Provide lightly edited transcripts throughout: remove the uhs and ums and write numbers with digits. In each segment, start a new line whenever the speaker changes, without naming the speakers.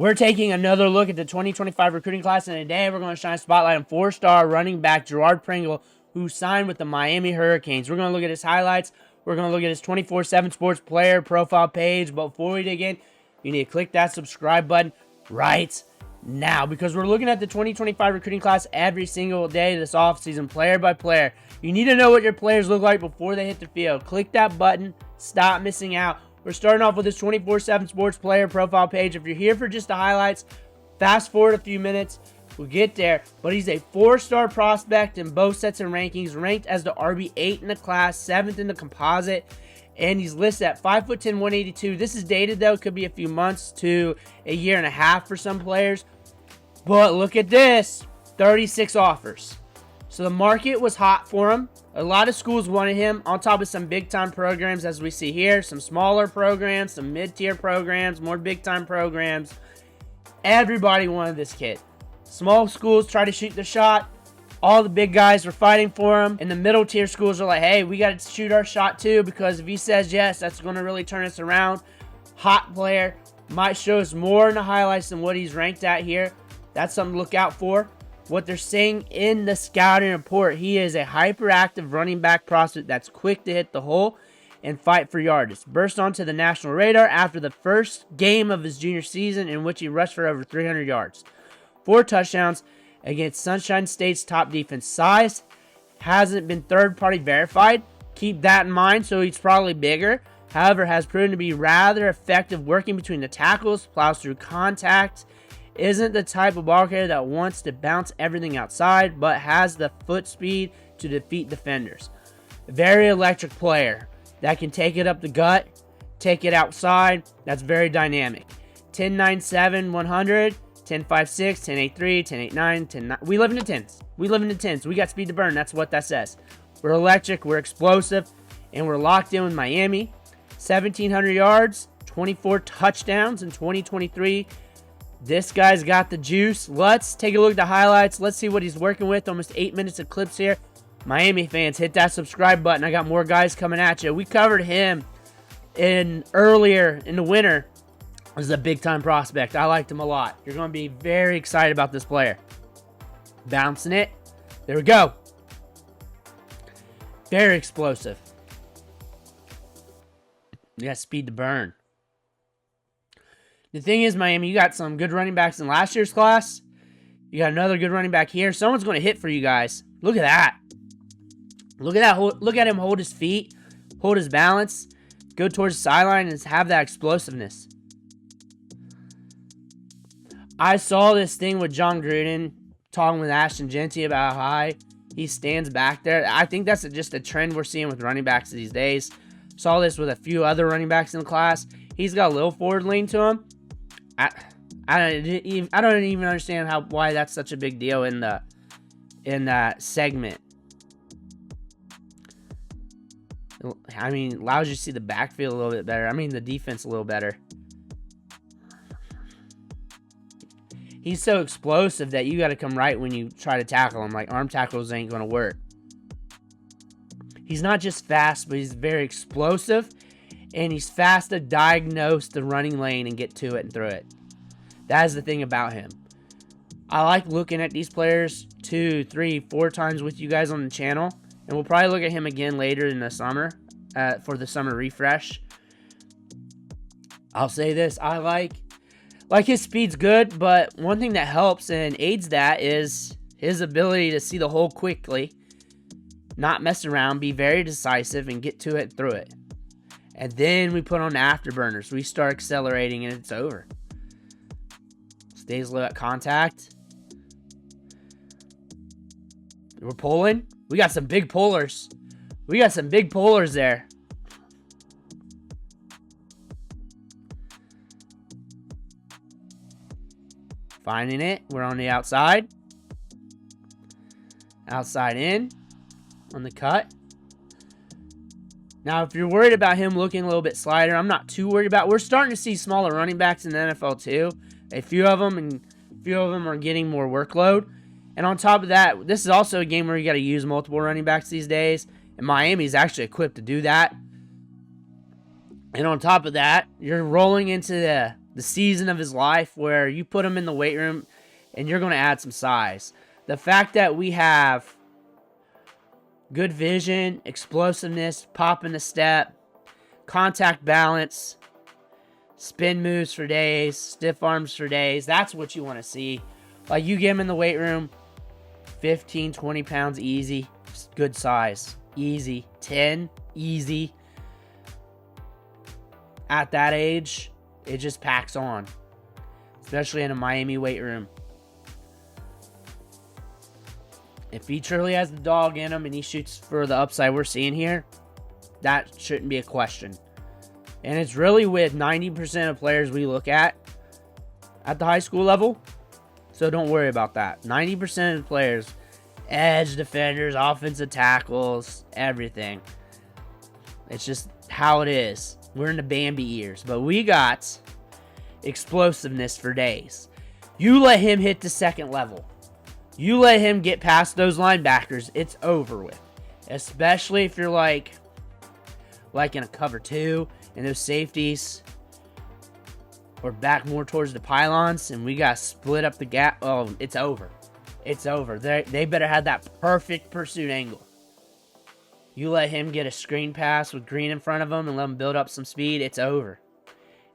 We're taking another look at the 2025 recruiting class, and today we're going to shine a spotlight on 4-star running back Girard Pringle, who signed with the Miami Hurricanes. We're going to look at his highlights. We're going to look at his 24/7 Sports player profile page. But before we dig in, you need to click that subscribe button right now, because we're looking at the 2025 recruiting class every single day this offseason, player by player. You need to know what your players look like before they hit the field. Click that button. Stop missing out. We're starting off with this 24/7 Sports player profile page. If you're here for just the highlights, fast forward a few minutes. We'll get there. But he's a 4-star prospect in both sets and rankings, ranked as the RB8 in the class, 7th in the composite. And he's listed at 5'10", 182. This is dated, though. It could be a few months to a year and a half for some players. But look at this. 36 offers. So the market was hot for him. A lot of schools wanted him, on top of some big-time programs, as we see here. Some smaller programs, some mid-tier programs, more big-time programs. Everybody wanted this kid. Small schools try to shoot the shot. All the big guys were fighting for him. And the middle-tier schools are like, hey, we got to shoot our shot too, because if he says yes, that's going to really turn us around. Hot player. Might show us more in the highlights than what he's ranked at here. That's something to look out for. What they're saying in the scouting report, he is a hyperactive running back prospect that's quick to hit the hole and fight for yardage. Burst onto the national radar after the first game of his junior season, in which he rushed for over 300 yards. 4 touchdowns against Sunshine State's top defense. Size hasn't been third-party verified. Keep that in mind, so he's probably bigger. However, has proven to be rather effective working between the tackles, plows through contact. Isn't the type of ball carrier that wants to bounce everything outside, but has the foot speed to defeat defenders. Very electric player that can take it up the gut, take it outside. That's very dynamic. 10.97, 100, 10.56, 10.83, 10.89, 10.9. We live in the 10s. We live in the 10s. We got speed to burn. That's what that says. We're electric, we're explosive, and we're locked in with Miami. 1,700 yards, 24 touchdowns in 2023. This guy's got the juice. Let's take a look at the highlights. Let's see what he's working with. Almost 8 minutes of clips here. Miami fans, hit that subscribe button. I got more guys coming at you. We covered him earlier in the winter as a big-time prospect. I liked him a lot. You're going to be very excited about this player. Bouncing it. There we go. Very explosive. You got speed to burn. The thing is, Miami, you got some good running backs in last year's class. You got another good running back here. Someone's going to hit for you guys. Look at that. Look at that. Look at him hold his feet, hold his balance, go towards the sideline, and have that explosiveness. I saw this thing with John Gruden talking with Ashton Genty about how high he stands back there. I think that's just a trend we're seeing with running backs these days. Saw this with a few other running backs in the class. He's got a little forward lean to him. I don't even understand why that's such a big deal in that segment. I mean, allows you to see the backfield a little bit better. I mean, the defense a little better. He's so explosive that you got to come right when you try to tackle him. Like, arm tackles ain't going to work. He's not just fast, but he's very explosive. And he's fast to diagnose the running lane and get to it and through it. That is the thing about him. I like looking at these players 2, 3, 4 times with you guys on the channel. And we'll probably look at him again later in the summer for the summer refresh. I'll say this. I like his speed's good, but one thing that helps and aids that is his ability to see the hole quickly, not mess around, be very decisive, and get to it and through it. And then we put on the afterburners. We start accelerating and it's over. Stays low at contact. We're pulling. We got some big pullers. We got some big pullers there. Finding it. We're on the outside. Outside in. On the cut. Now, if you're worried about him looking a little bit slighter, I'm not too worried about it. We're starting to see smaller running backs in the NFL too. A few of them are getting more workload. And on top of that, this is also a game where you got to use multiple running backs these days. And Miami's actually equipped to do that. And on top of that, you're rolling into the the season of his life where you put him in the weight room and you're going to add some size. The fact that we have good vision, explosiveness, pop in the step, contact balance, spin moves for days, stiff arms for days, that's what you want to see. Like, you get him in the weight room, 15, 20 pounds easy, good size, easy, 10, easy. At that age, it just packs on, especially in a Miami weight room. If he truly has the dog in him and he shoots for the upside we're seeing here, that shouldn't be a question. And it's really with 90% of players we look at the high school level, so don't worry about that. 90% of the players, edge defenders, offensive tackles, everything. It's just how it is. We're in the Bambi years, but we got explosiveness for days. You let him hit the second level. You let him get past those linebackers, it's over with. Especially if you're like in a cover 2 and those safeties or back more towards the pylons and we got to split up the gap. Oh, it's over. It's over. They better have that perfect pursuit angle. You let him get a screen pass with Green in front of him and let him build up some speed, it's over.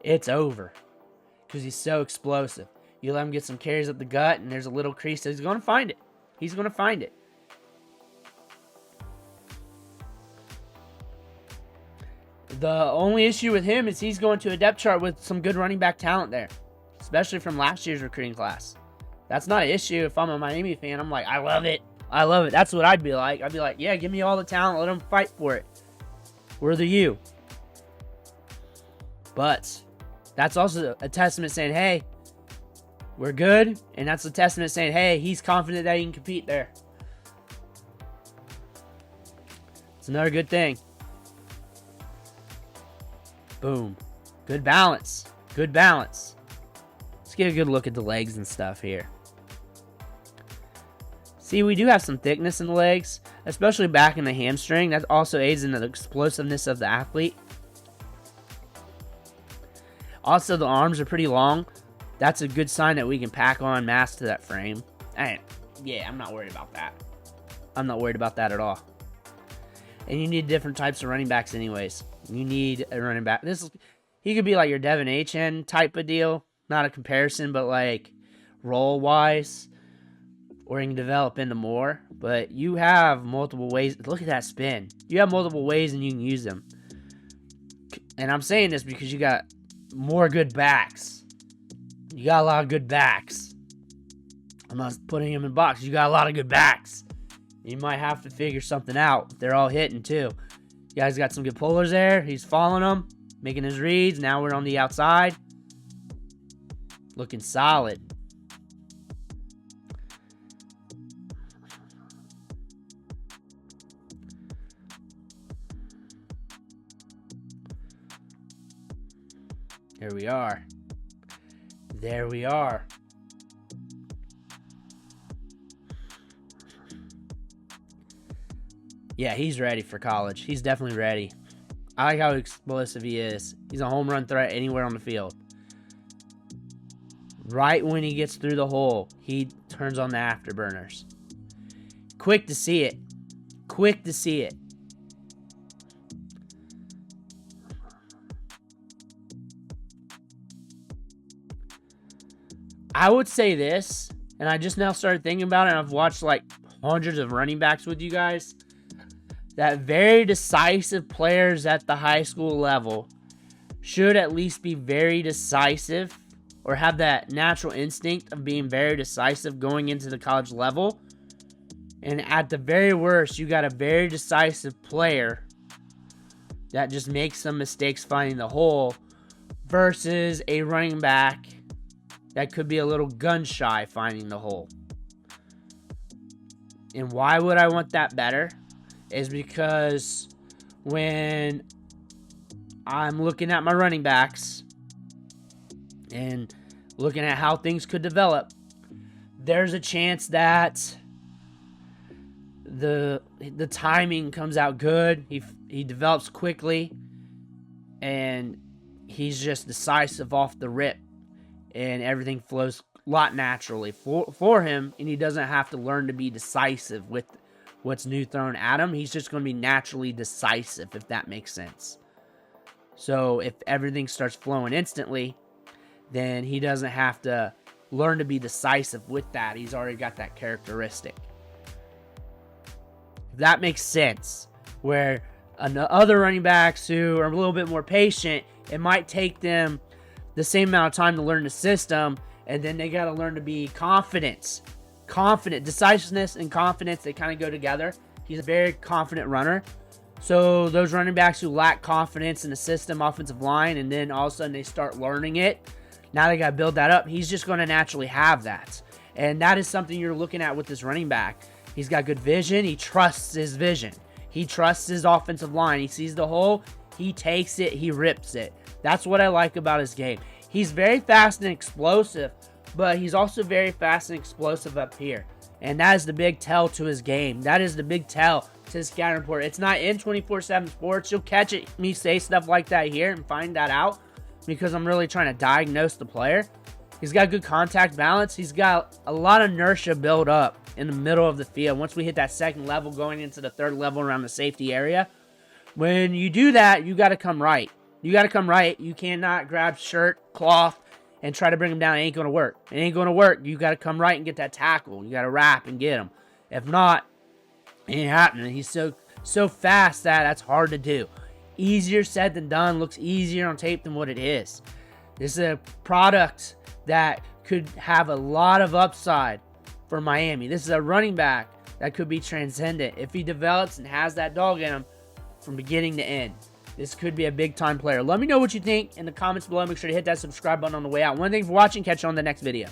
It's over. Because he's so explosive. You let him get some carries up the gut and there's a little crease, so he's going to find it. He's going to find it. The only issue with him is he's going to a depth chart with some good running back talent there, especially from last year's recruiting class. That's not an issue. If I'm a Miami fan, I'm like, I love it. I love it. That's what I'd be like. I'd be like, yeah, give me all the talent. Let them fight for it. We're the U. But that's also a testament saying, hey, we're good. And that's a testament saying, hey, he's confident that he can compete there. It's another good thing. Boom. Good balance. Good balance. Let's get a good look at the legs and stuff here. See, we do have some thickness in the legs, especially back in the hamstring. That also aids in the explosiveness of the athlete. Also, the arms are pretty long. That's a good sign that we can pack on mass to that frame. And yeah, I'm not worried about that. I'm not worried about that at all. And you need different types of running backs anyways. You need a running back. He could be like your Devin Achane type of deal. Not a comparison, but like role-wise. Or you can develop into more. But you have multiple ways. Look at that spin. You have multiple ways and you can use them. And I'm saying this because you got more good backs. You got a lot of good backs. I'm not putting him in box. You got a lot of good backs. You might have to figure something out. They're all hitting too. You guys got some good pullers there. He's following them, making his reads. Now we're on the outside. Looking solid. There we are. There we are. Yeah, he's ready for college. He's definitely ready. I like how explosive he is. He's a home run threat anywhere on the field. Right when he gets through the hole, he turns on the afterburners. Quick to see it. Quick to see it. I would say this, and I just now started thinking about it, and I've watched like hundreds of running backs with you guys, that very decisive players at the high school level should at least be very decisive or have that natural instinct of being very decisive going into the college level. And at the very worst, you got a very decisive player that just makes some mistakes finding the hole versus a running back that could be a little gun shy finding the hole. And why would I want that better? Is because when I'm looking at my running backs and looking at how things could develop, there's a chance that the timing comes out good. He develops quickly, and he's just decisive off the rip and everything flows a lot naturally for him, and he doesn't have to learn to be decisive with what's new thrown at him. He's just going to be naturally decisive, if that makes sense. So if everything starts flowing instantly, then he doesn't have to learn to be decisive with that. He's already got that characteristic. If that makes sense, where other running backs who are a little bit more patient, it might take them the same amount of time to learn the system, and then they got to learn to be confident. Decisiveness and confidence, they kind of go together. He's a very confident runner. So those running backs who lack confidence in the system, offensive line, and then all of a sudden they start learning it, now they got to build that up. He's just going to naturally have that. And that is something you're looking at with this running back. He's got good vision. He trusts his vision. He trusts his offensive line. He sees the hole. He takes it. He rips it. That's what I like about his game. He's very fast and explosive, but he's also very fast and explosive up here. And that is the big tell to his game. That is the big tell to his scouting report. It's not in 24/7 Sports. You'll catch me say stuff like that here and find that out because I'm really trying to diagnose the player. He's got good contact balance. He's got a lot of inertia built up in the middle of the field. Once we hit that second level going into the third level around the safety area, when you do that, you got to come right. You got to come right. You cannot grab shirt, cloth, and try to bring him down. It ain't going to work. It ain't going to work. You got to come right and get that tackle. You got to wrap and get him. If not, it ain't happening. He's so fast that's hard to do. Easier said than done. Looks easier on tape than what it is. This is a product that could have a lot of upside for Miami. This is a running back that could be transcendent if he develops and has that dog in him from beginning to end. This could be a big-time player. Let me know what you think in the comments below. Make sure to hit that subscribe button on the way out. One thing for watching. Catch you on the next video.